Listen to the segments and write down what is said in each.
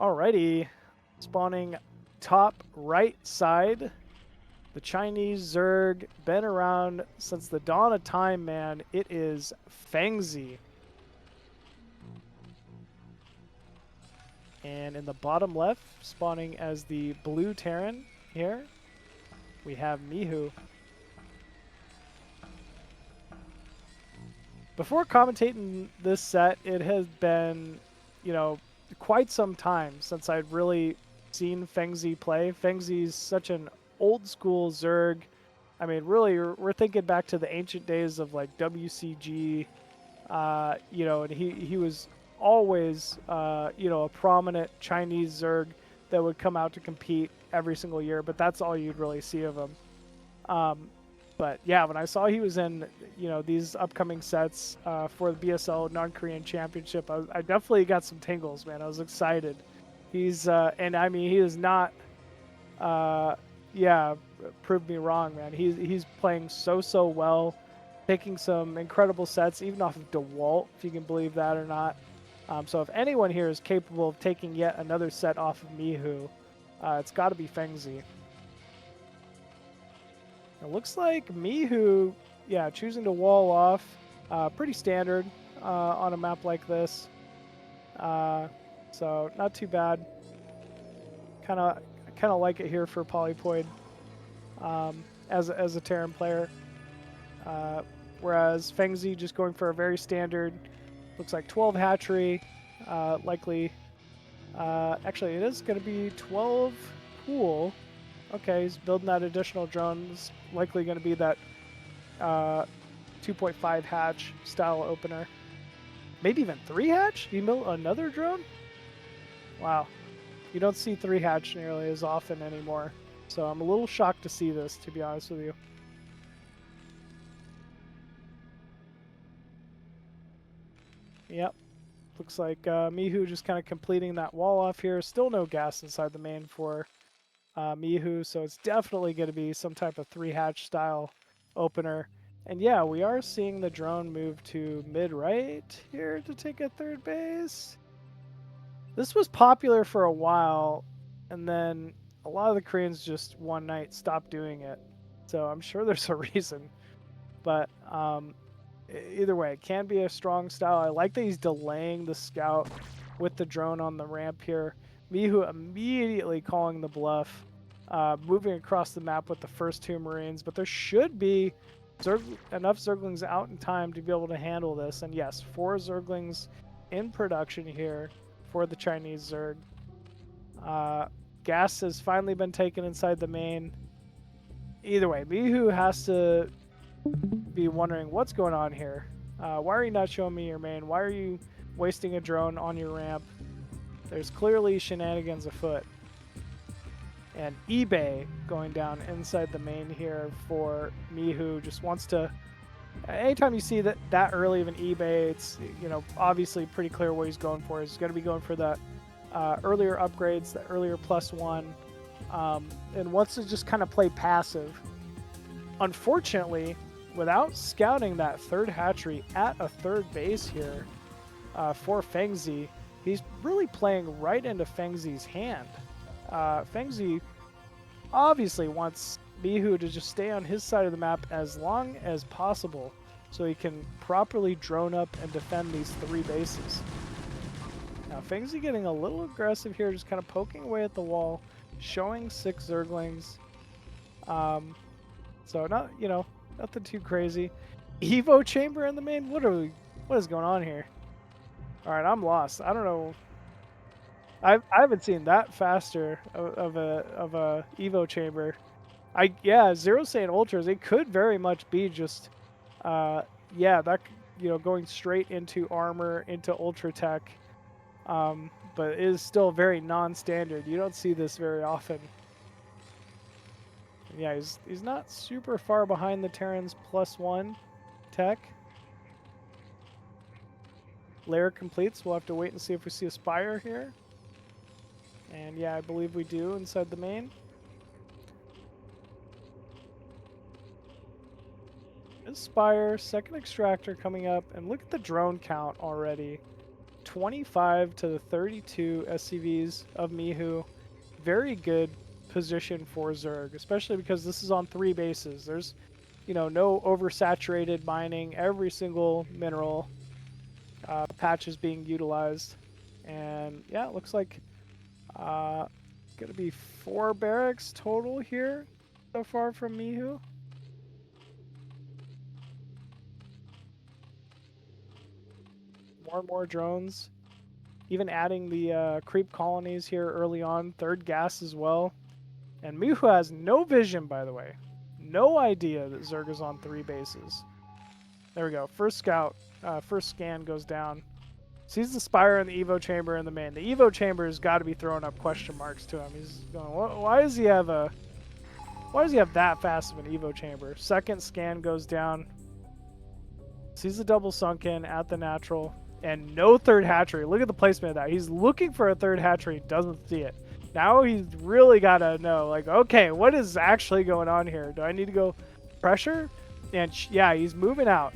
Alrighty, spawning top right side. The Chinese Zerg, been around since the dawn of time, man. It is Fengzi. And in the bottom left, spawning as the blue Terran here, we have Mihu. Before commentating this set, it has been, quite some time since I'd really seen Fengzi play. Fengzi's such an old school Zerg. I mean, really, we're thinking back to the ancient days of like WCG, and he was always, a prominent Chinese Zerg that would come out to compete every single year, but that's all you'd really see of him. But yeah, when I saw he was in, these upcoming sets for the BSL Non-Korean Championship, I definitely got some tingles, man. I was excited. He's, and I mean, he is not, proved me wrong, man. He's playing so well, taking some incredible sets, even off of Dewalt, if you can believe that or not. So if anyone here is capable of taking yet another set off of Mihu, it's got to be Fengzi. It looks like Mihu, choosing to wall off, pretty standard on a map like this. So not too bad. Kind of like it here for Polypoid as a Terran player. Whereas Fengzi just going for a very standard, looks like 12 hatchery, likely. Actually, it is going to be 12 pool. Okay, he's building that additional drone. It's likely going to be that 2.5 hatch style opener. Maybe even 3 hatch? You build another drone? Wow. You don't see 3 hatch nearly as often anymore. So I'm a little shocked to see this, to be honest with you. Yep. Looks like Mihu just kind of completing that wall off here. Still no gas inside the main for Mihu, so it's definitely going to be some type of 3 hatch style opener. And yeah, we are seeing the drone move to mid-right here to take a third base. This was popular for a while, and then a lot of the Koreans just one night stopped doing it. So I'm sure there's a reason. But either way, it can be a strong style. I like that he's delaying the scout with the drone on the ramp here. Mihu immediately calling the bluff, moving across the map with the first 2 Marines, but there should be enough Zerglings out in time to be able to handle this. And yes, 4 Zerglings in production here for the Chinese Zerg. Gas has finally been taken inside the main. Either way, Mihu has to be wondering what's going on here. Why are you not showing me your main? Why are you wasting a drone on your ramp? There's clearly shenanigans afoot. And eBay going down inside the main here for Mihu. Just wants to... Anytime you see that early of an eBay, it's obviously pretty clear what he's going for. He's going to be going for the earlier upgrades, the earlier +1, and wants to just kind of play passive. Unfortunately, without scouting that 3rd hatchery at a 3rd base here for Fengzi, he's really playing right into Fengzi's hand. Fengzi obviously wants Mihu to just stay on his side of the map as long as possible so he can properly drone up and defend these 3 bases. Now Fengzi getting a little aggressive here, just kind of poking away at the wall, showing 6 Zerglings. So nothing too crazy. Evo chamber in the main? What is going on here? Alright, I'm lost. I don't know. I haven't seen that faster of a Evo chamber. Zero saying ultras. It could very much be just going straight into armor, into ultra tech. But it is still very non-standard. You don't see this very often. Yeah, he's not super far behind the Terran's +1 tech. Layer completes. We'll have to wait and see if we see a Spire here. And yeah, I believe we do inside the main. Spire, 2nd extractor coming up, and look at the drone count already. 25 to the 32 SCVs of Mihu. Very good position for Zerg, especially because this is on 3 bases. There's, you know, no oversaturated mining. Every single mineral patch is being utilized. And yeah, it looks like gonna be 4 barracks total here so far from Mihu. More and more drones. Even adding the creep colonies here early on. 3rd gas as well. And Mihu has no vision, by the way. No idea that Zerg is on 3 bases. There we go. First scout, first scan goes down. Sees the Spire and the Evo Chamber in the main. The Evo Chamber has got to be throwing up question marks to him. He's going, why does he have that fast of an Evo Chamber? Second scan goes down. Sees the double sunken at the natural. And no 3rd hatchery. Look at the placement of that. He's looking for a 3rd hatchery, doesn't see it. Now he's really got to know, like, okay, what is actually going on here? Do I need to go pressure? And yeah, he's moving out.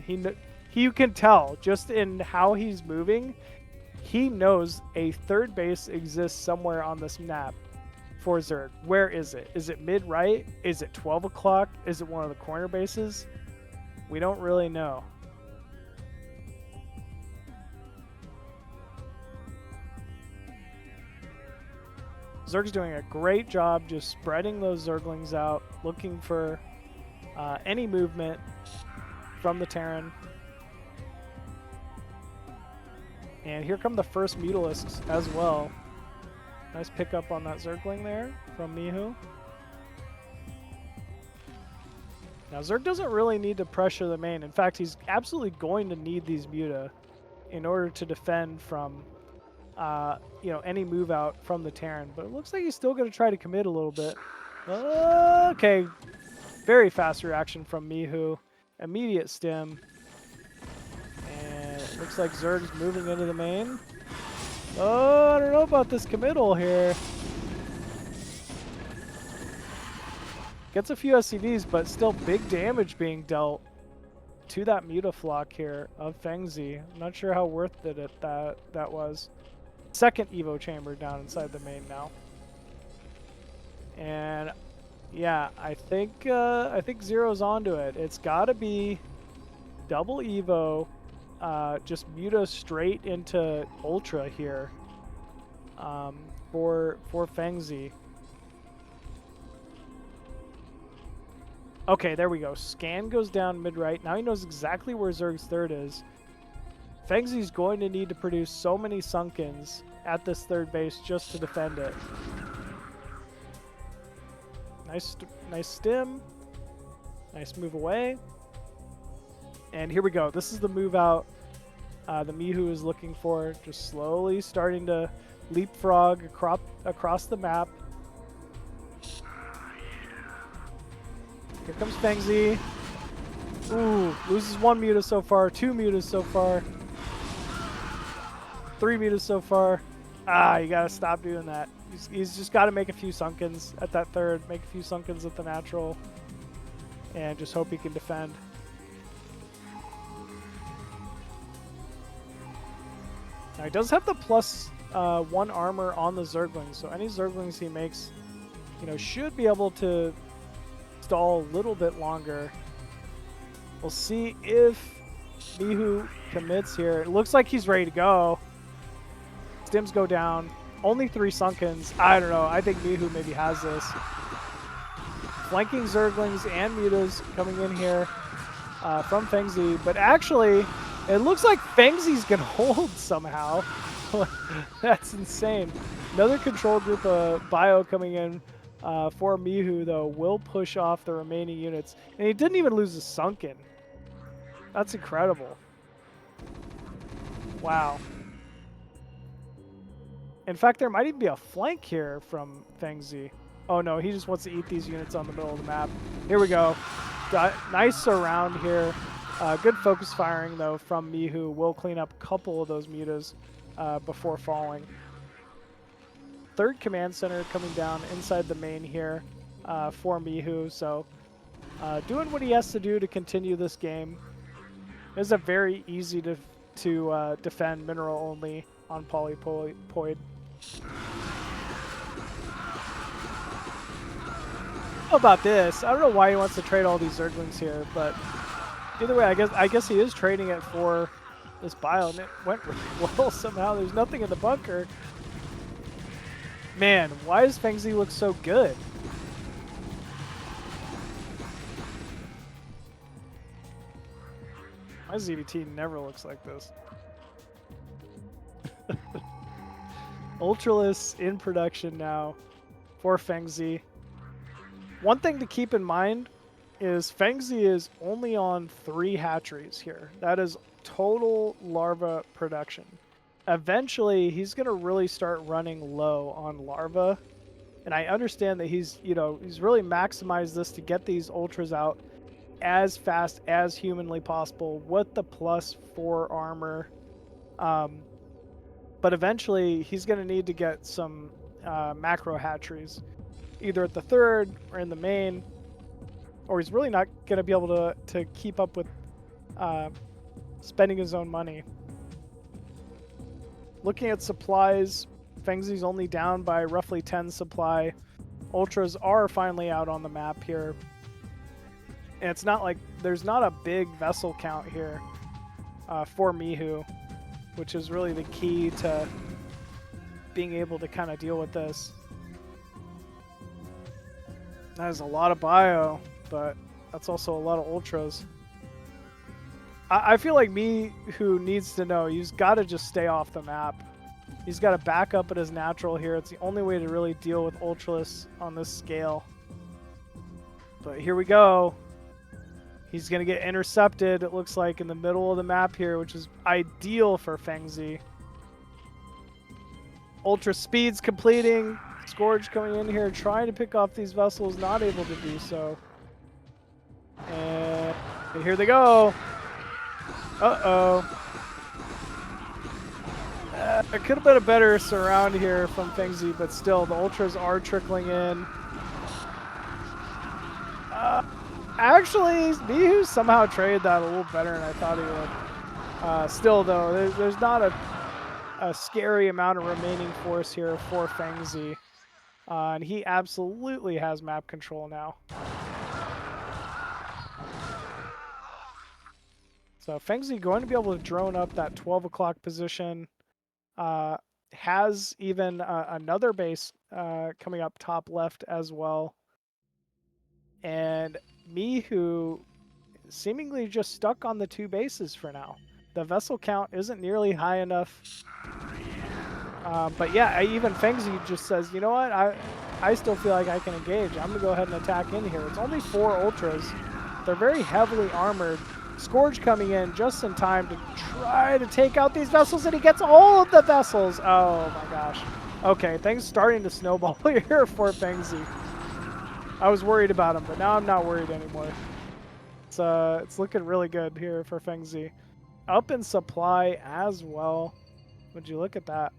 You can tell just in how he's moving, he knows a 3rd base exists somewhere on this map for Zerg. Where is it? Is it mid-right? Is it 12 o'clock? Is it one of the corner bases? We don't really know. Zerg's doing a great job just spreading those Zerglings out, looking for any movement from the Terran. And here come the first Mutalisks as well. Nice pickup on that Zergling there from Mihu. Now Zerg doesn't really need to pressure the main. In fact, he's absolutely going to need these Muta in order to defend from you know, any move out from the Terran. But it looks like he's still going to try to commit a little bit. Okay. Very fast reaction from Mihu. Immediate stim. And it looks like Zerg's moving into the main. Oh, I don't know about this committal here. Gets a few SCVs, but still big damage being dealt to that Mutaflock here of Fengzi. I'm not sure how worth it that was. Second Evo Chamber down inside the main now. And yeah, I think Zero's onto it. It's got to be double Evo, just Muta straight into Ultra here for Fengzi. Okay, there we go. Scan goes down mid-right. Now he knows exactly where Zerg's 3rd is. Fengzi's going to need to produce so many Sunkens at this 3rd base just to defend it. Nice stim. Nice move away. And here we go. This is the move out the Mihu is looking for. Just slowly starting to leapfrog across the map. Here comes Fengzi. Ooh, loses 1 Muta so far, 2 Mutas so far. 3 Mutas so far. Ah, you gotta stop doing that. He's just gotta make a few Sunkens at that 3rd, make a few Sunkens at the natural, and just hope he can defend. Now he does have the +1 armor on the Zerglings, so any Zerglings he makes, you know, should be able to stall a little bit longer. We'll see if Mihu commits here. It looks like he's ready to go. Stims go down. Only 3 Sunkens. I don't know. I think Mihu maybe has this. Flanking Zerglings and Mutas coming in here from Fengzi. But actually, it looks like Fengzi's going to hold somehow. That's insane. Another control group of Bio coming in for Mihu, though, will push off the remaining units. And he didn't even lose a Sunken. That's incredible. Wow. In fact, there might even be a flank here from Fengzi. Oh no, he just wants to eat these units on the middle of the map. Here we go. Nice surround here. Good focus firing, though, from Mihu. Will clean up a couple of those Mutas before falling. 3rd command center coming down inside the main here for Mihu. So doing what he has to do to continue this game. It's a very easy to defend mineral only on Polypoid. How about this? I don't know why he wants to trade all these Zerglings here, but either way, I guess he is trading it for this bio, and it went really well somehow. There's nothing in the bunker. Man, why does Fengzi look so good? My ZBT never looks like this. Ultralisk in production now for Fengzi. One thing to keep in mind is Fengzi is only on 3 hatcheries here. That is total larva production. Eventually, he's going to really start running low on larva. And I understand that he's really maximized this to get these ultras out as fast as humanly possible with the +4 armor. But eventually, he's going to need to get some macro hatcheries, either at the 3rd or in the main, or he's really not going to be able to keep up with spending his own money. Looking at supplies, Fengzi's only down by roughly 10 supply. Ultras are finally out on the map here. And it's not like there's not a big vessel count here for Mihu, which is really the key to being able to kind of deal with this. That is a lot of bio, but that's also a lot of ultras. I feel like Mihu needs to know he's got to just stay off the map. He's got to back up at his natural here. It's the only way to really deal with ultras on this scale. But here we go. He's going to get intercepted, it looks like, in the middle of the map here, which is ideal for Fengzi. Ultra speeds completing. Scourge coming in here, trying to pick off these vessels, not able to do so. And here they go. Uh-oh. It could have been a better surround here from Fengzi, but still, the ultras are trickling in. Actually, Mihu somehow traded that a little better than I thought he would. Still, though, there's not a scary amount of remaining force here for Fengzi. And he absolutely has map control now. So Fengzi going to be able to drone up that 12 o'clock position. Has even another base coming up top left as well. And Mihu seemingly just stuck on the 2 bases for now. The vessel count isn't nearly high enough. But yeah, even Fengzi just says, you know what, I still feel like I can engage. I'm going to go ahead and attack in here. It's only 4 ultras. They're very heavily armored. Scourge coming in just in time to try to take out these vessels, and he gets all of the vessels. Oh my gosh. Okay, things starting to snowball here for Fengzi. I was worried about him, but now I'm not worried anymore. It's looking really good here for Fengzi. Up in supply as well. Would you look at that?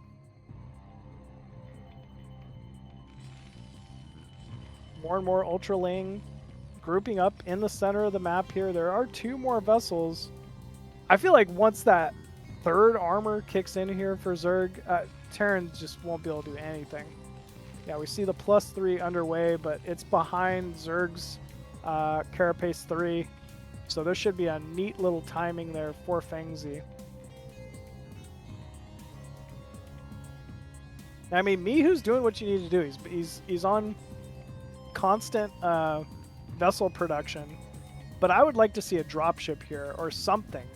More and more Ultraling grouping up in the center of the map here. There are 2 more vessels. I feel like once that 3rd armor kicks in here for Zerg, Terran just won't be able to do anything. Yeah, we see the +3 underway, but it's behind Zerg's Carapace 3. So there should be a neat little timing there for Fengzi. I mean, Mihu's doing what you need to do. He's on constant vessel production, but I would like to see a dropship here or something.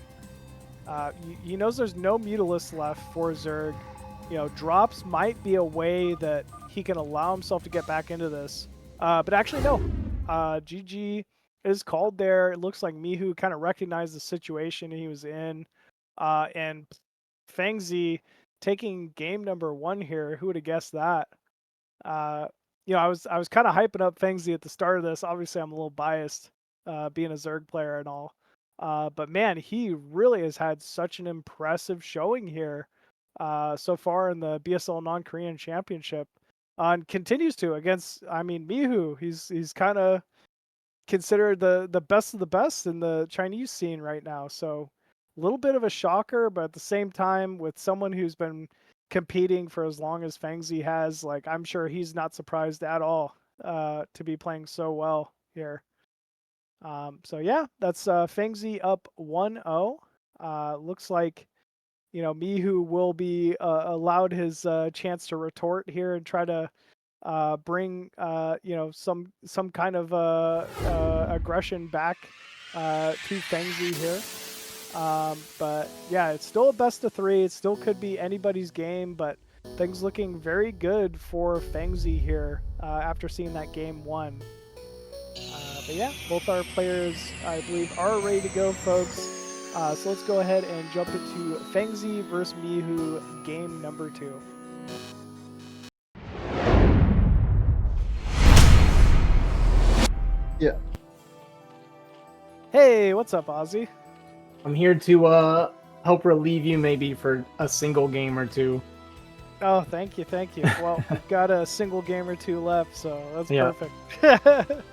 He knows there's no Mutalisk left for Zerg. You know, drops might be a way that he can allow himself to get back into this. But actually, no. GG is called there. It looks like Mihu kind of recognized the situation he was in. And Fengzi taking game number 1 here. Who would have guessed that? You know, I was kind of hyping up Fengzi at the start of this. Obviously, I'm a little biased, being a Zerg player and all. But man, he really has had such an impressive showing here so far in the BSL Non-Korean Championship, and continues to against. I mean, Mihu. He's kind of considered the best of the best in the Chinese scene right now. So a little bit of a shocker, but at the same time, with someone who's been competing for as long as Fengzi has. Like, I'm sure he's not surprised at all to be playing so well here. So yeah, that's Fengzi up 1-0. Looks like, you know, Mihu will be allowed his chance to retort here and try to bring you know, some kind of aggression back to Fengzi here. But yeah, it's still a best of 3. It still could be anybody's game, but things looking very good for Fengzi here after seeing that game 1. But yeah, both our players, I believe, are ready to go, folks. So let's go ahead and jump into Fengzi versus Mihu game number 2. Yeah. Hey, what's up, Ozzy? I'm here to help relieve you maybe for a single game or two. Oh, thank you, thank you. Well, we've got a single game or 2 left, so that's perfect.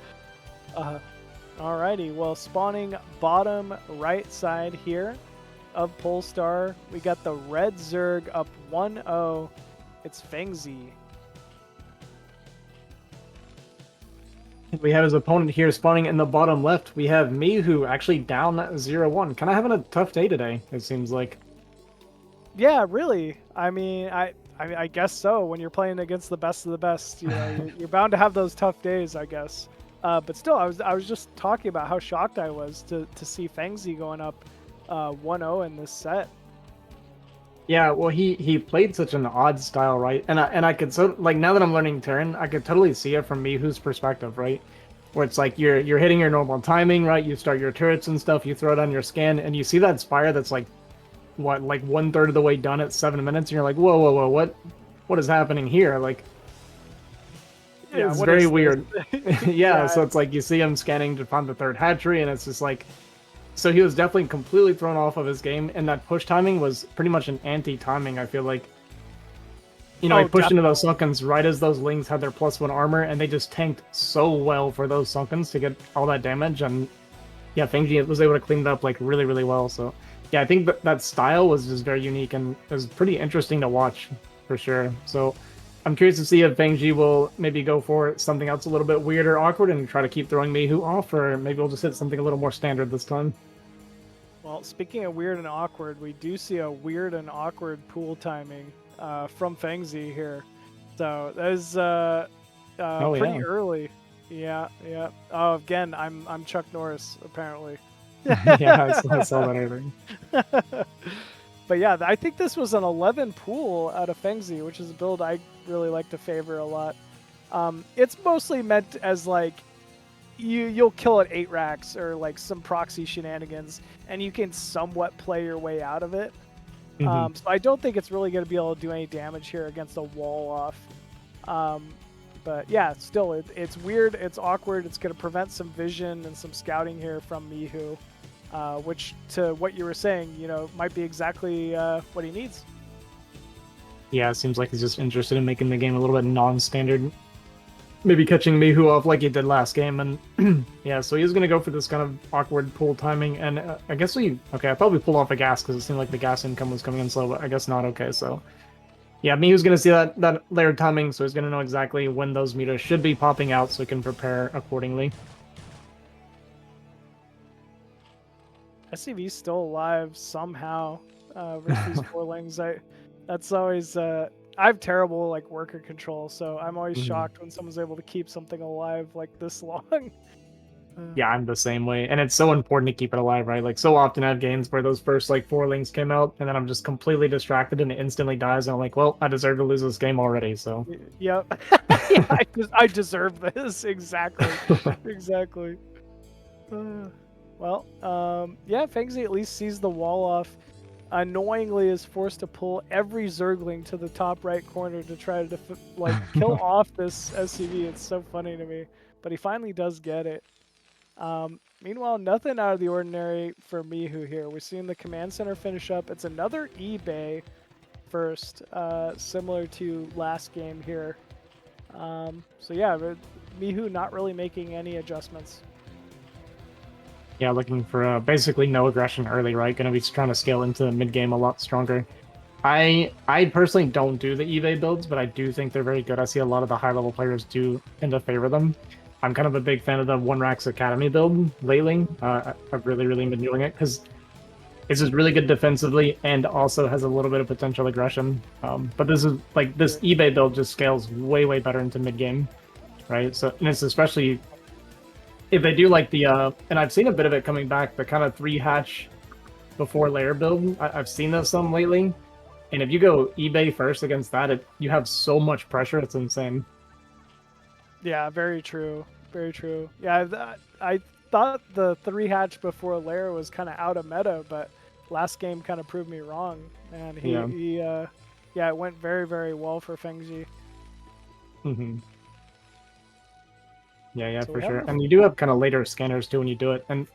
Alrighty, well, spawning bottom right side here of Polestar, we got the red Zerg up 1-0. It's Fengzi. We have his opponent here spawning in the bottom left. We have Mihu actually down 0-1. Kind of having a tough day today, it seems like. Yeah, really. I mean, I guess so. When you're playing against the best of the best, you know, you're bound to have those tough days, I guess. But still, I was just talking about how shocked I was to see Fengzi going up 1-0 in this set. Yeah, well, he played such an odd style, right? And I could now that I'm learning Terran, I could totally see it from Mihu's perspective, right? Where it's like you're hitting your normal timing, right? You start your turrets and stuff, you throw it on your scan, and you see that spire that's like what, like 1/3 of the way done at 7 minutes, and you're like, whoa, what is happening here? Like, Yeah, it's very weird. Yeah, so it's like you see him scanning to find the 3rd hatchery, and it's just like, so he was definitely completely thrown off of his game, and that push timing was pretty much an anti-timing, I feel like. You know, he pushed into those Sunkens right as those Lings had their +1 armor, and they just tanked so well for those Sunkens to get all that damage, and yeah, Fengzi was able to clean it up like really, really well, so yeah, I think that style was just very unique, and it was pretty interesting to watch, for sure. So I'm curious to see if Fengzi will maybe go for something else a little bit weird or awkward and try to keep throwing Mihu off, or maybe we'll just hit something a little more standard this time. Well, speaking of weird and awkward, we do see a weird and awkward pool timing from Fengzi here. So that is pretty early. Yeah. Oh, again, I'm Chuck Norris, apparently. Yeah, I saw that earlier. But yeah, I think this was an 11 pool out of Fengzi, which is a build I really like to favor a lot. It's mostly meant as like, you'll kill at 8 racks or like some proxy shenanigans, and you can somewhat play your way out of it. So I don't think it's really going to be able to do any damage here against a wall off. But yeah, still, it's weird, it's awkward, it's going to prevent some vision and some scouting here from Mihu, which, to what you were saying, you know, might be exactly what he needs. Yeah, it seems like he's just interested in making the game a little bit non-standard. Maybe catching Mihu off like he did last game, and yeah, so he's going to go for this kind of awkward pull timing, and I guess I probably pulled off a gas because it seemed like the gas income was coming in slow, but I guess not. Okay, so yeah, Mihu's going to see that layered timing, so he's going to know exactly when those meters should be popping out so he can prepare accordingly. SCV's still alive somehow versus these 4 Lings. That's always... I have terrible like worker control, so I'm always shocked when someone's able to keep something alive like this long. Yeah, I'm the same way, and it's so important to keep it alive, right? Like, so often I have games where those first like 4 Lings came out, and then I'm just completely distracted and it instantly dies, and I'm like, well, I deserve to lose this game already, so. Yep. Yeah, I deserve this. Exactly. Exactly. Well, yeah, Fengzi at least sees the wall off. Annoyingly is forced to pull every Zergling to the top right corner to try to kill off this SCV. It's so funny to me, but he finally does get it. Meanwhile, nothing out of the ordinary for Mihu here. We're seeing the command center finish up. It's another eBay first, similar to last game here. So yeah, Mihu not really making any adjustments. Yeah, looking for basically no aggression early, right? Going to be trying to scale into the mid game a lot stronger. I personally don't do the eBay builds, but I do think they're very good. I see a lot of the high level players do tend to favor them. I'm kind of a big fan of the One Racks Academy build lately. I've really been enjoying it because it's just really good defensively and also has a little bit of potential aggression. But this is like this eBay build just scales way better into mid game, right? So and it's especially if they do like the and I've seen a bit of it coming back, the kind of 3 hatch before layer build. I've seen this some lately. And if you go eBay first against that, you have so much pressure. It's insane. Yeah, very true. Very true. Yeah, I thought the 3 hatch before layer was kind of out of meta, but last game kind of proved me wrong. And yeah, it went very well for Fengzi. Hmm. Yeah, So for we have sure. And you do have kind of later scanners too when you do it. And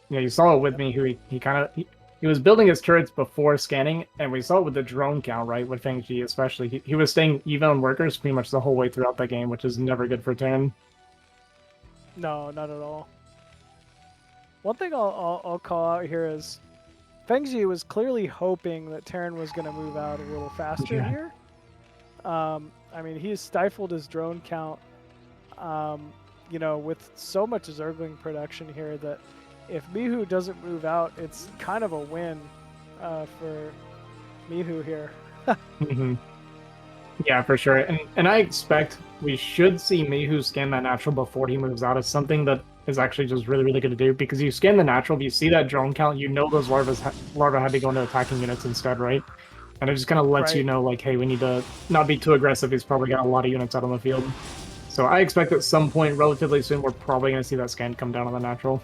you saw it with me. Who he kind of he was building his turrets before scanning, and we saw it with the drone count, right? With Fengzi especially, he was staying even on workers pretty much the whole way throughout the game, which is never good for Terran. No, not at all. One thing I'll call out here is Fengzi was clearly hoping that Terran was going to move out a little faster Yeah. here. I mean, he's stifled his drone count, with so much Zergling production here that if Mihu doesn't move out, it's kind of a win for Mihu here. Hmm. Yeah, for sure. And I expect we should see Mihu scan that natural before he moves out. It's something that is actually just really good to do because you scan the natural, if you see that drone count, you know those larvae had to go into attacking units instead, right? And it just kind of lets you Right. know, like, hey, we need to not be too aggressive. He's probably got a lot of units out on the field. So I expect at some point, relatively soon, we're probably going to see that scan come down on the natural.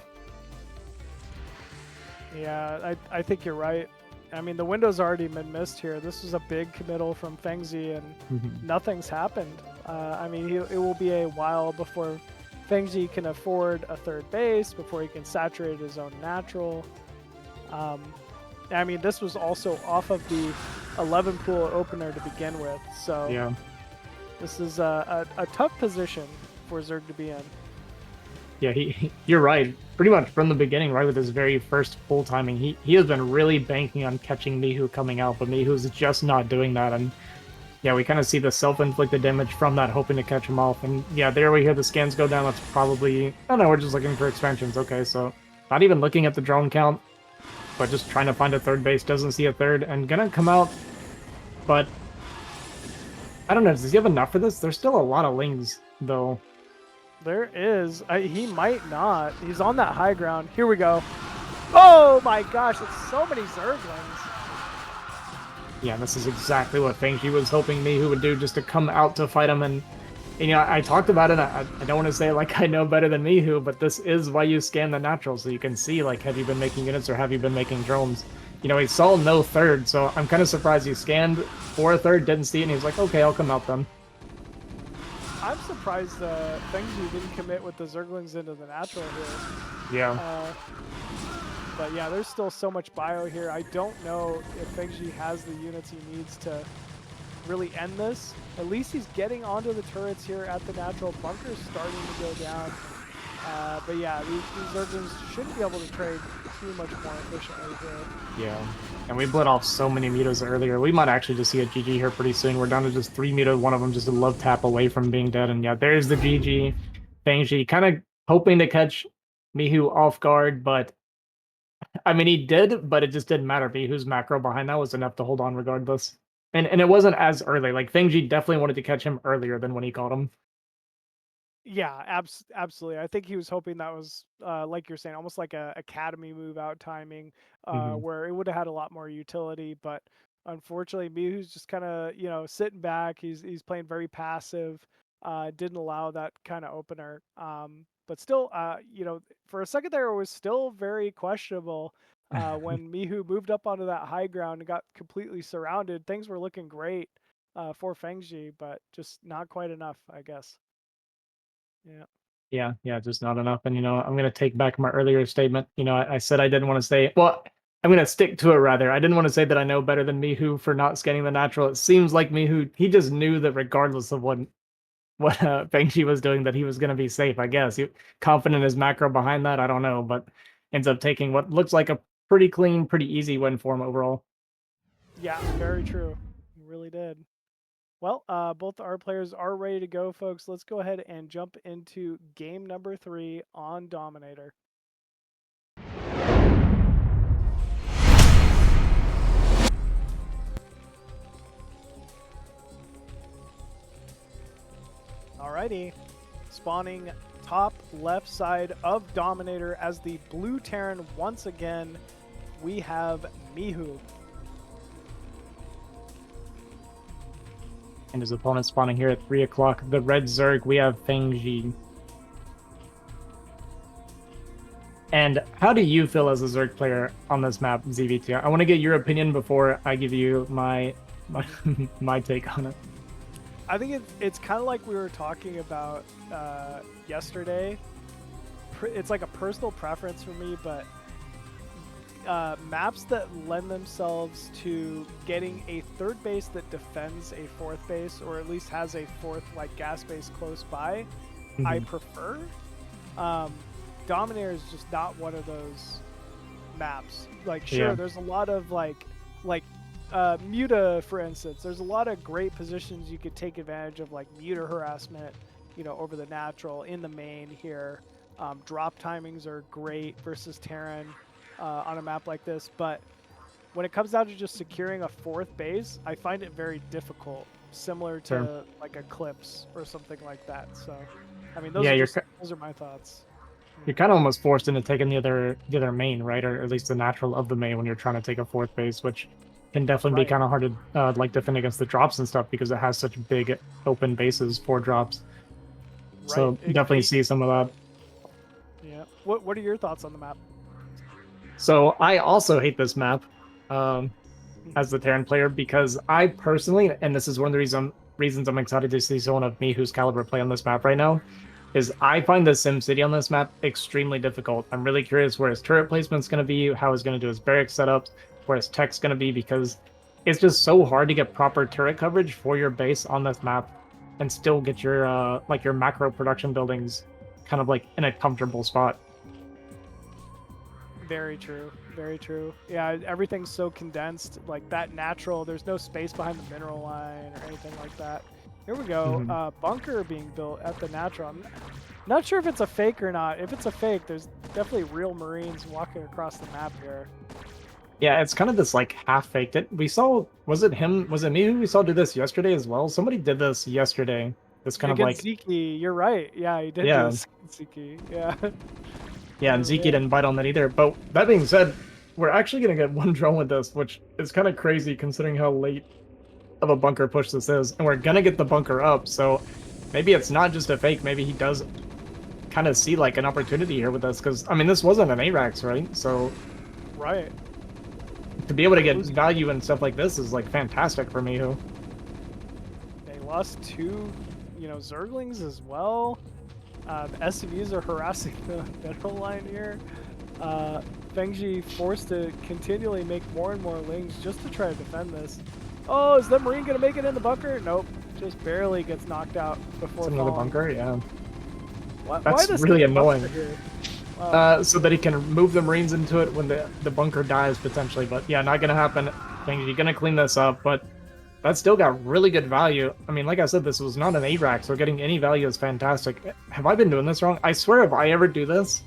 Yeah, I think you're right. I mean, the window's already been missed here. This was a big committal from Fengzi, and nothing's happened. I mean, it will be a while before Fengzi can afford a third base, before he can saturate his own natural. I mean, this was also off of the 11 pool opener to begin with, so Yeah. this is a tough position for Zerg to be in. Yeah, you're right. Pretty much from the beginning, right, with his very first full timing, he has been really banking on catching Mihu coming out, but Mihu's just not doing that. And yeah, we kind of see the self-inflicted damage from that, hoping to catch him off. And yeah, there we hear the scans go down. That's probably, I don't know, we're just looking for expansions. Okay, so not even looking at the drone count, but just trying to find a third base. Doesn't see a third, and gonna come out, but I don't know. Does he have enough for this? There's still a lot of lings, though. There is. He might not. He's on that high ground. Here we go. Oh my gosh, it's so many Zerglings. Yeah, this is exactly what Fengzi was hoping Mihu would do, just to come out to fight him. And I talked about it. I don't want to say like I know better than Mihu, but this is why you scan the natural, so you can see like have you been making units or have you been making drones. He saw no third, so I'm kind of surprised he scanned for a third, didn't see it, and he's like, okay, I'll come out then. I'm surprised Fengzi didn't commit with the Zerglings into the natural here. Yeah. But yeah, there's still so much bio here. I don't know if Fengzi has the units he needs to really end this. At least he's getting onto the turrets here at the natural. Bunker's starting to go down. But yeah, these Zerglings shouldn't be able to trade too much more efficiently here. Yeah. And we bled off so many mutas earlier. We might actually just see a GG here pretty soon. We're down to just 3 mutas, one of them just a love tap away from being dead. And yeah, there's the GG. Fengzi kind of hoping to catch Mihu off guard, but I mean, he did, but it just didn't matter. Mihu's macro behind that was enough to hold on regardless. And it wasn't as early. Like, Fengzi definitely wanted to catch him earlier than when he caught him. Yeah, absolutely. I think he was hoping that was, like you're saying, almost like a academy move out timing, where it would have had a lot more utility. But unfortunately, Mihu's just kind of sitting back. He's playing very passive. Didn't allow that kind of opener. But still, for a second there, it was still very questionable. When Mihu moved up onto that high ground and got completely surrounded, things were looking great for Fengzi, but just not quite enough, I guess. Yeah. Yeah, just not enough. And I'm gonna take back my earlier statement. I said I didn't want to say. Well, I'm gonna stick to it rather. I didn't want to say that I know better than Mihu for not scanning the natural. It seems like Mihu, he just knew that regardless of what Fengzi was doing, that he was gonna be safe. I guess he confident in his macro behind that. I don't know, but ends up taking what looks like a pretty clean, pretty easy win for him overall. Yeah, very true. You really did. Well, both our players are ready to go, folks. Let's go ahead and jump into game number 3 on Dominator. Alrighty. Spawning top left side of Dominator as the blue Terran once again, we have Mihu. And his opponent spawning here at 3 o'clock. The red Zerg, we have Fengzi. And how do you feel as a Zerg player on this map, ZVT? I want to get your opinion before I give you my my take on it. I think it's kind of like we were talking about yesterday. It's like a personal preference for me, but maps that lend themselves to getting a third base that defends a fourth base, or at least has a fourth like gas base close by, I prefer. Dominator is just not one of those maps. Like, sure, there's a lot of like Muta, for instance. There's a lot of great positions you could take advantage of, like Muta harassment, you know, over the natural in the main here. Drop timings are great versus Terran on a map like this, but when it comes down to just securing a fourth base, I find it very difficult, similar to like Eclipse or something like that. So, I mean, those are my thoughts. You're kind of almost forced into taking the other main, right? Or at least the natural of the main when you're trying to take a fourth base, which can definitely be kind of hard to like defend against the drops and stuff because it has such big open bases for drops. So definitely see some of that. Yeah. What are your thoughts on the map? So I also hate this map as the Terran player because I personally, and this is one of the reasons I'm excited to see someone of Mihu's caliber play on this map right now, is I find the SimCity on this map extremely difficult. I'm really curious where his turret placement's going to be, how he's going to do his barracks setups, where his tech's going to be, because it's just so hard to get proper turret coverage for your base on this map and still get your like your macro production buildings kind of like in a comfortable spot. Very true. Very true. Yeah, everything's so condensed. Like that natural, there's no space behind the mineral line or anything like that. Here we go. Bunker being built at the natural. I'm not sure if it's a fake or not. If it's a fake, there's definitely real Marines walking across the map here. Yeah, it's kind of this like half faked. We saw, was it him? Was it me who we saw do this yesterday as well? Somebody did this yesterday. This kind Against of like Sziky, you're right. Yeah, he did do this against Sziky. Yeah. Yeah, and Sziky didn't bite on that either. But that being said, we're actually going to get one drone with this, which is kind of crazy considering how late of a bunker push this is. And we're going to get the bunker up, so maybe it's not just a fake. Maybe he does kind of see like an opportunity here with us, because, I mean, this wasn't an ARAX, right? So to be able to get value and stuff like this is like fantastic for Mihu. They lost 2, you know, Zerglings as well. The SCVs are harassing the mineral line here. Fengzi forced to continually make more and more lings just to try to defend this. Oh, is the Marine going to make it in the bunker? Nope. Just barely gets knocked out before another bunker, yeah. That's really annoying. So that he can move the Marines into it when the bunker dies, potentially. But yeah, not going to happen. Fengzi going to clean this up, but that still got really good value. I mean, like I said, this was not an ARAC, so getting any value is fantastic. Have I been doing this wrong? I swear if I ever do this,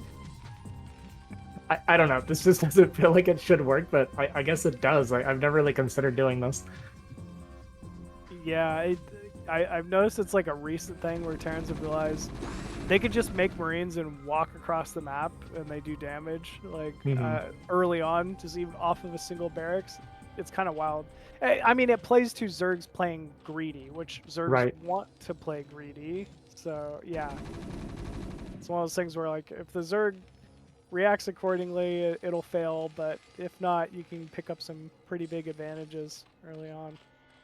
I don't know. This just doesn't feel like it should work, but I guess it does. I've never really considered doing this. Yeah, I've noticed it's like a recent thing where Terrans have realized they could just make Marines and walk across the map and they do damage, like early on, just even off of a single barracks. It's kind of wild. I mean, it plays to Zergs playing greedy, which Zergs want to play greedy. So, yeah. It's one of those things where, like, if the Zerg reacts accordingly, it'll fail. But if not, you can pick up some pretty big advantages early on.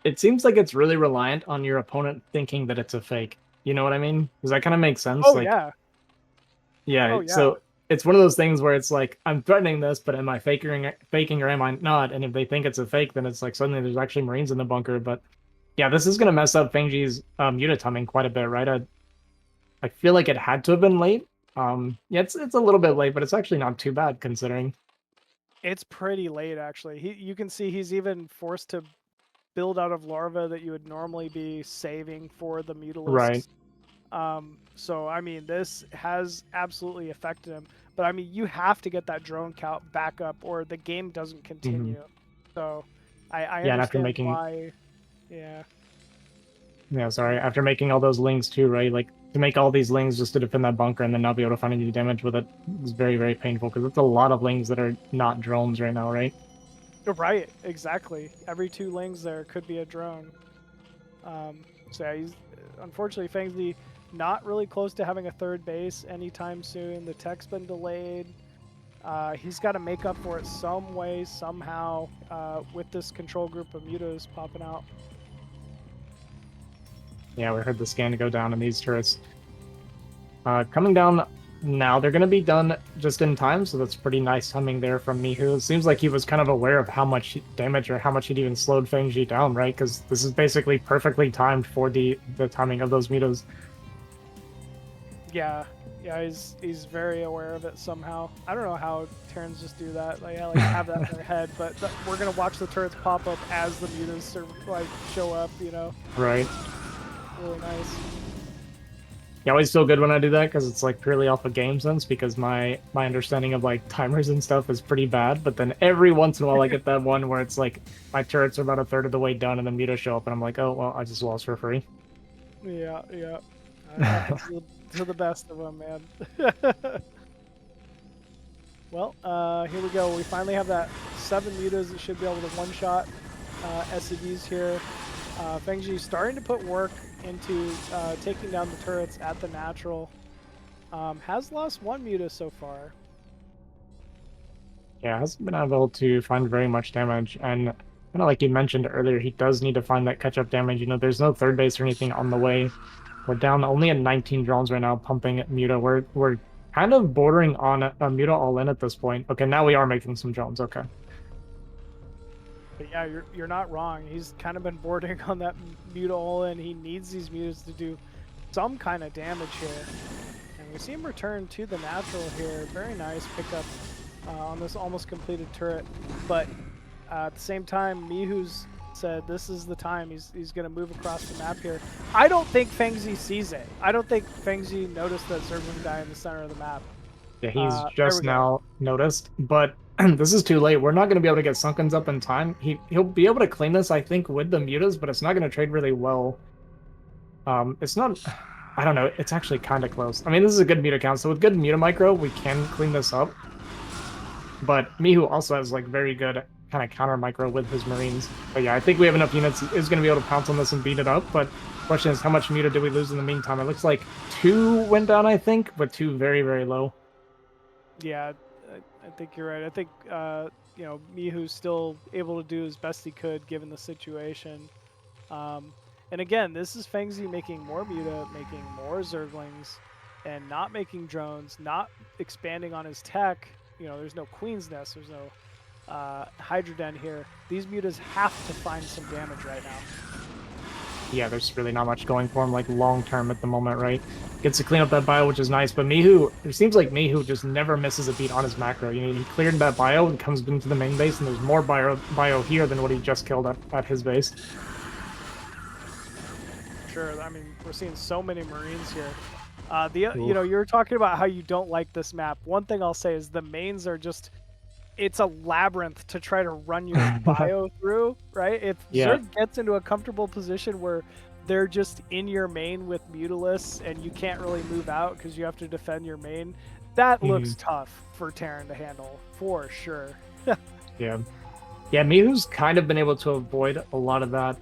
It seems like it's really reliant on your opponent thinking that it's a fake. You know what I mean? Does that kind of make sense? Oh, like, yeah. Yeah, so it's one of those things where it's like, I'm threatening this, but am I faking or am I not? And if they think it's a fake, then it's like suddenly there's actually Marines in the bunker. But yeah, this is going to mess up Fengzi's unit timing quite a bit, right? I feel like it had to have been late. Yeah, it's a little bit late, but it's actually not too bad considering. It's pretty late, actually. You can see he's even forced to build out of larva that you would normally be saving for the Right. mutalisks. So I mean, this has absolutely affected him. But I mean, you have to get that drone count back up, or the game doesn't Hmm. continue. So I Yeah, and after understand making why. Yeah. yeah, sorry, after making all those lings too, right? Like to make all these lings just to defend that bunker and then not be able to find any damage with it is very, very painful because it's a lot of lings that are not drones right now, right? Right. Exactly. Every 2 lings there could be a drone. So yeah, he's unfortunately Fengzi not really close to having a third base anytime soon. The tech's been delayed. He's got to make up for it some way, somehow, with this control group of mutas popping out. Yeah, we heard the scan go down in these turrets. Coming down now, they're going to be done just in time, so that's pretty nice timing there from Mihu. It seems like he was kind of aware of how much damage or how much he'd even slowed Fengzi down, right? Because this is basically perfectly timed for the timing of those mutas. Yeah, yeah, he's very aware of it somehow. I don't know how Terrans just do that. Like, yeah, like have that in their head, but we're gonna watch the turrets pop up as the mutas like show up. You know, Right. really nice. I always feel good when I do that because it's like purely off of game sense because my understanding of like timers and stuff is pretty bad. But then every once in a while I get that one where it's like my turrets are about a third of the way done and the mutas show up and I'm like, oh well, I just lost for free. Yeah, yeah. It happens to the best of them, man. Well, here we go. We finally have that 7 mutas that should be able to one-shot SCVs here. Fengzi starting to put work into taking down the turrets at the natural. Has lost 1 muta so far. Yeah, hasn't been able to find very much damage, and kind of like you mentioned earlier, he does need to find that catch-up damage. You know, there's no third base or anything on the way. We're down only at 19 drones right now, pumping Muta. We're kind of bordering on a Muta all-in at this point. Okay, now we are making some drones. Okay. But yeah, you're not wrong. He's kind of been bordering on that muta all-in. He needs these mutas to do some kind of damage here. And we see him return to the natural here. Very nice pickup on this almost completed turret. But at the same time, Mihu's said this is the time. He's going to move across the map here. I don't think Fengzi sees it. I don't think Fengzi noticed that Zhanhun guy in the center of the map. Yeah, he's There we just go. now noticed, but this is too late. We're not going to be able to get Sunkens up in time. He'll be able to clean this, I think, with the mutas, but it's not going to trade really well. It's not. I don't know. It's actually kind of close. I mean, this is a good muta count, so with good muta micro, we can clean this up. But Mihu also has like very good kind of counter micro with his Marines. But yeah, I think we have enough units. Is going to be able to pounce on this and beat it up. But question is, how much muta did we lose in the meantime? It looks like 2 went down, I think, but 2 very, very low. Yeah, I think you're right. I think you know, Mihu's still able to do as best he could given the situation. And again, this is Fengzi making more muta, making more zerglings, and not making drones, not expanding on his tech. You know, there's no Queen's Nest, there's no Hydra Den here. These mutas have to find some damage right now. Yeah, there's really not much going for him, like, long-term at the moment, right? Gets to clean up that bio, which is nice, but Mihu, it seems like Mihu just never misses a beat on his macro. You know, he cleared that bio and comes into the main base, and there's more bio here than what he just killed at his base. Sure, I mean, we're seeing so many Marines here. You know, you're talking about how you don't like this map. One thing I'll say is the mains are just, it's a labyrinth to try to run your bio through, right? If Yeah. Zerg gets into a comfortable position where they're just in your main with Mutalists and you can't really move out because you have to defend your main, that looks tough for Terran to handle, for sure. Yeah. Yeah, Mihu's kind of been able to avoid a lot of that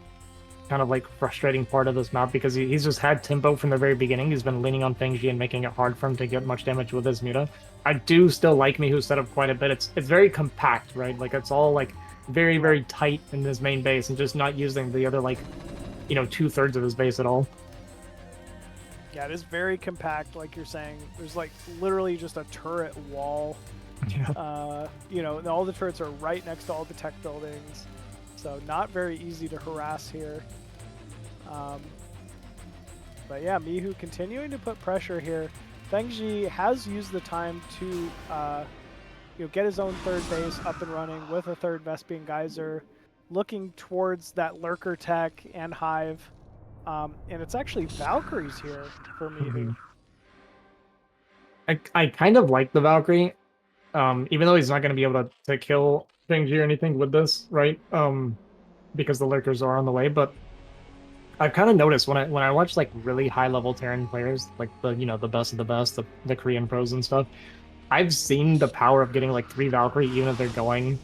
kind of like frustrating part of this map because he's just had tempo from the very beginning. He's been leaning on Fengzi and making it hard for him to get much damage with his muta. I do still like Mihu's setup quite a bit. It's very compact, right? Like it's all like very, very tight in his main base and just not using the other like, you know, 2/3 of his base at all. Yeah, it is very compact, like you're saying. There's like literally just a turret wall. Yeah. You know, and all the turrets are right next to all the tech buildings. So not very easy to harass here. But yeah, Mihu continuing to put pressure here. Fengzi has used the time to, get his own third base up and running with a third Vespian Geyser, looking towards that Lurker Tech and Hive. And it's actually Valkyries here for Mihu. I kind of like the Valkyrie, even though he's not going to be able to kill Fengzi or anything with this, right? Because the Lurkers are on the way, but I've kind of noticed when I watch like really high level Terran players, like the best of the best, the Korean pros and stuff, I've seen the power of getting like 3 Valkyrie, even if they're going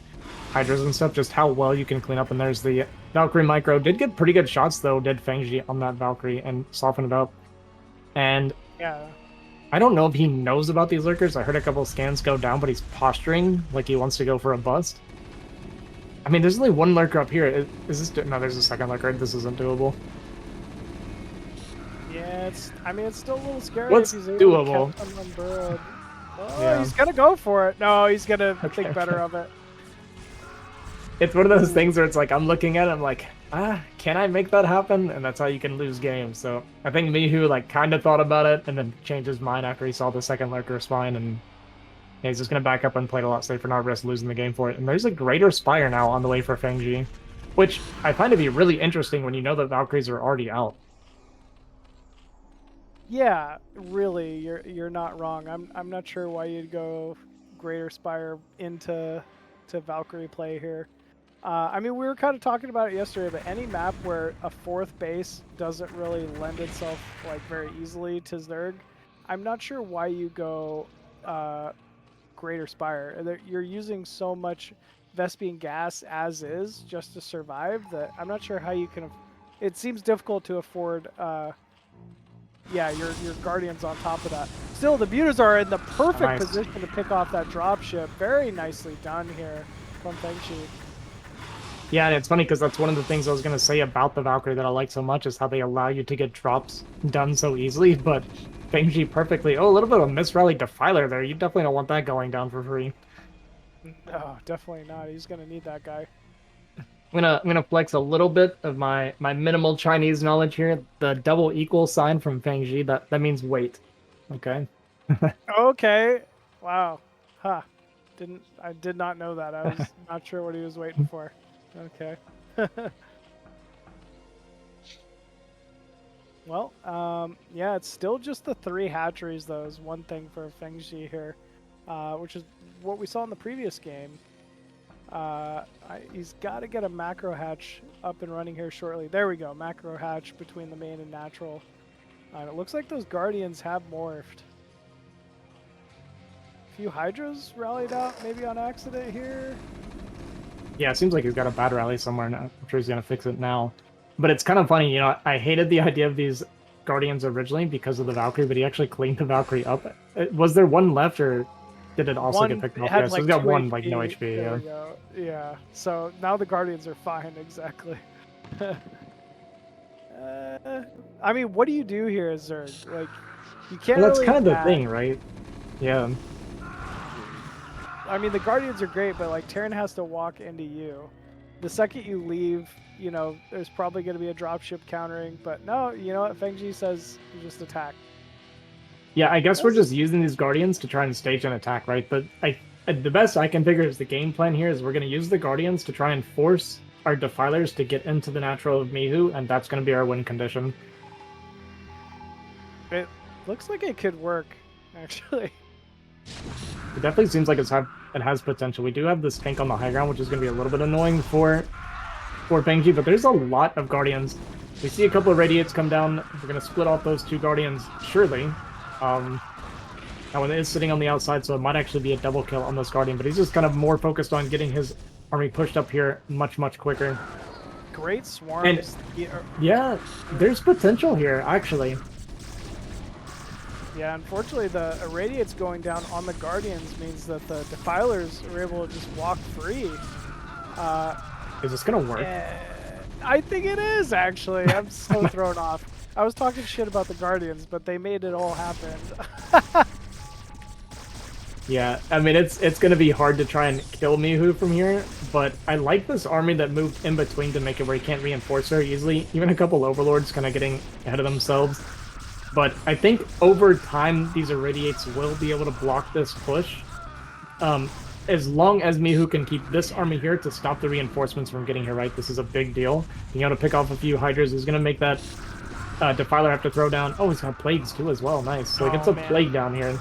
Hydras and stuff, just how well you can clean up. And there's the Valkyrie micro. Did get pretty good shots though, did Fengzi on that Valkyrie and soften it up. And yeah, I don't know if he knows about these lurkers. I heard a couple of scans go down, but he's posturing like he wants to go for a bust. I mean, there's only one lurker up here. Is this... No, there's a second lurker. This isn't doable. Yeah, it's still a little scary. What's if he's able doable? To catch them on Brood. Oh, Yeah. he's gonna go for it. No, he's gonna Okay, think better of it. It's one of those things where it's like, I'm looking at it, I'm like, can I make that happen? And that's how you can lose games. So I think Mihu like kind of thought about it and then changed his mind after he saw the second lurker spine, and yeah, he's just going to back up and play it a lot safer, not risk losing the game for it. And there's a Greater Spire now on the way for Fengzi, which I find to be really interesting when you know that Valkyries are already out. Yeah, really, you're not wrong. I'm not sure why you'd go Greater Spire into Valkyrie play here. I mean, we were kind of talking about it yesterday, but any map where a 4th base doesn't really lend itself like very easily to Zerg, I'm not sure why you go Greater Spire. You're using so much Vespian gas as is just to survive that I'm not sure how you can. It seems difficult to afford. Yeah, your Guardians on top of that. Still, the Butas are in the perfect position to pick off that dropship. Very nicely done here from Fengzi. Yeah, and it's funny because that's one of the things I was going to say about the Valkyrie that I like so much is how they allow you to get drops done so easily, but Fengzi perfectly... Oh, a little bit of a misrally Defiler there. You definitely don't want that going down for free. No, definitely not. He's going to need that guy. I'm gonna flex a little bit of my minimal Chinese knowledge here. The double equal sign from Fengzi, that means wait. Okay. Okay. Wow. Huh. I did not know that. I was not sure what he was waiting for. Okay. Well, yeah, it's still just the 3 hatcheries though is one thing for Fengzi here, which is what we saw in the previous game. He's got to get a macro hatch up and running here shortly. There we go, macro hatch between the main and natural. And it looks like those Guardians have morphed. A few Hydras rallied out, maybe on accident here. Yeah, it seems like he's got a bad rally somewhere. I'm sure he's gonna fix it now. But it's kind of funny, you know, I hated the idea of these Guardians originally because of the Valkyrie, but he actually cleaned the Valkyrie up. Was there one left, or did it also get picked off? Yeah, so he's got one, like, no HP, yeah. Yeah, so now the Guardians are fine, exactly. I mean, what do you do here as Zerg? Like, you can't well, that's really kind of the thing, right? Yeah. I mean, the Guardians are great, but, like, Terran has to walk into you. The second you leave, you know, there's probably going to be a dropship countering, but no, you know what? Fengzi says you just attack. Yeah, I guess we're just using these Guardians to try and stage an attack, right? But the best I can figure is the game plan here is we're going to use the Guardians to try and force our Defilers to get into the natural of Mihu, and that's going to be our win condition. It looks like it could work, actually. It definitely seems like it has potential. We do have this tank on the high ground, which is going to be a little bit annoying for Fengzi, but there's a lot of Guardians. We see a couple of Radiates come down. We're going to split off those 2 Guardians, surely. Now it is sitting on the outside, so it might actually be a double kill on this Guardian, but he's just kind of more focused on getting his army pushed up here much quicker. Great swarms. And, yeah, there's potential here, actually. Yeah, unfortunately, the Irradiates going down on the Guardians means that the Defilers are able to just walk free. Is this going to work? I think it is, actually. I'm so thrown off. I was talking shit about the Guardians, but they made it all happen. Yeah, I mean, it's going to be hard to try and kill Mihu from here, but I like this army that moved in between to make it where he can't reinforce very easily. Even a couple Overlords kind of getting ahead of themselves. But I think over time, these Irradiates will be able to block this push. as long as Mihu can keep this army here to stop the reinforcements from getting here, right, this is a big deal. Being able to pick off a few Hydras is going to make that Defiler have to throw down. Oh, he's got Plagues too as well. Nice. So he gets a Plague down here.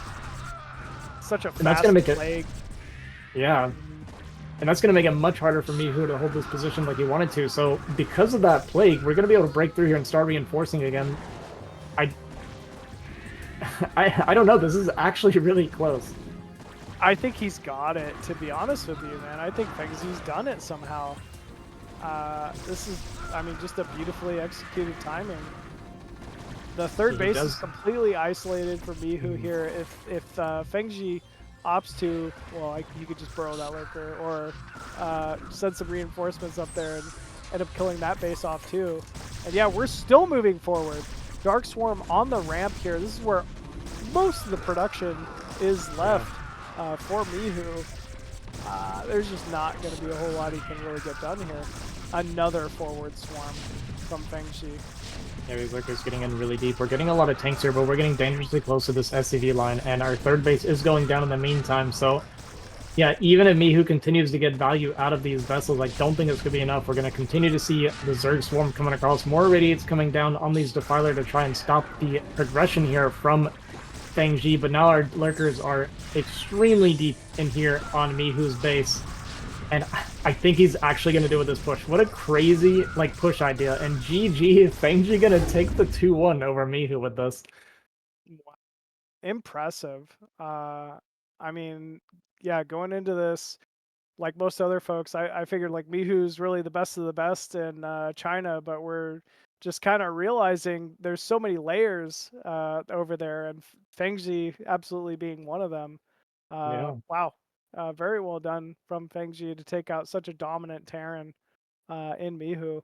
Such a And that's going to make Plague. Yeah. And that's going to make it much harder for Mihu to hold this position like he wanted to. So because of that Plague, we're going to be able to break through here and start reinforcing again. I don't know. This is actually really close. I think he's got it, to be honest with you, man. I think Fengzi's done it somehow. This is, I mean, just a beautifully executed timing. The third base is completely isolated for Mihu here. If Fengzi opts to, well, you could just burrow that lurker, or send some reinforcements up there and end up killing that base off too. And yeah, we're still moving forward. Dark Swarm on the ramp here. This is where most of the production is left for Mihu. There's just not going to be a whole lot he can really get done here. Another forward swarm from Fengzi. Yeah, these lurkers getting in really deep. We're getting a lot of tanks here, but we're getting dangerously close to this SCV line, and our third base is going down in the meantime. So, yeah, even if Mihu continues to get value out of these vessels, I don't think it's going to be enough. We're going to continue to see the Zerg swarm coming across, more radiates coming down on these Defiler to try and stop the progression here from Fengzi, but now our lurkers are extremely deep in here on Mihu's base. And I think he's actually going to do with this push. What a crazy, like, push idea. And GG, Fengzi going to take the 2-1 over Mihu with this. Impressive. I mean, yeah, going into this, like most other folks, I figured like Mihu's really the best of the best in China, but we're just kind of realizing there's so many layers over there, and Fengzi absolutely being one of them. Yeah. Wow. Very well done from Fengzi to take out such a dominant Terran in Mihu.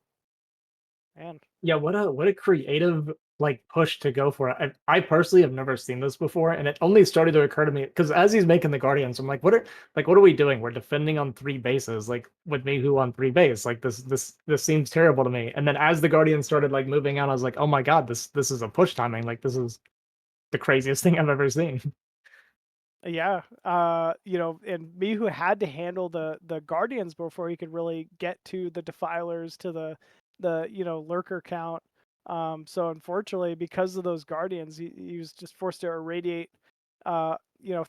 Man. Yeah, what a creative like push to go for it. I personally have never seen this before, and it only started to occur to me because as he's making the Guardians, I'm like, what are we doing? We're defending on 3 bases, like with Mihu on 3 base. Like this seems terrible to me. And then as the Guardians started like moving out, I was like, oh my god, this is a push timing. Like this is the craziest thing I've ever seen. Yeah, you know, and Mihu had to handle the Guardians before he could really get to the Defilers, to the lurker count. So unfortunately, because of those Guardians, he was just forced to irradiate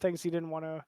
things he didn't want to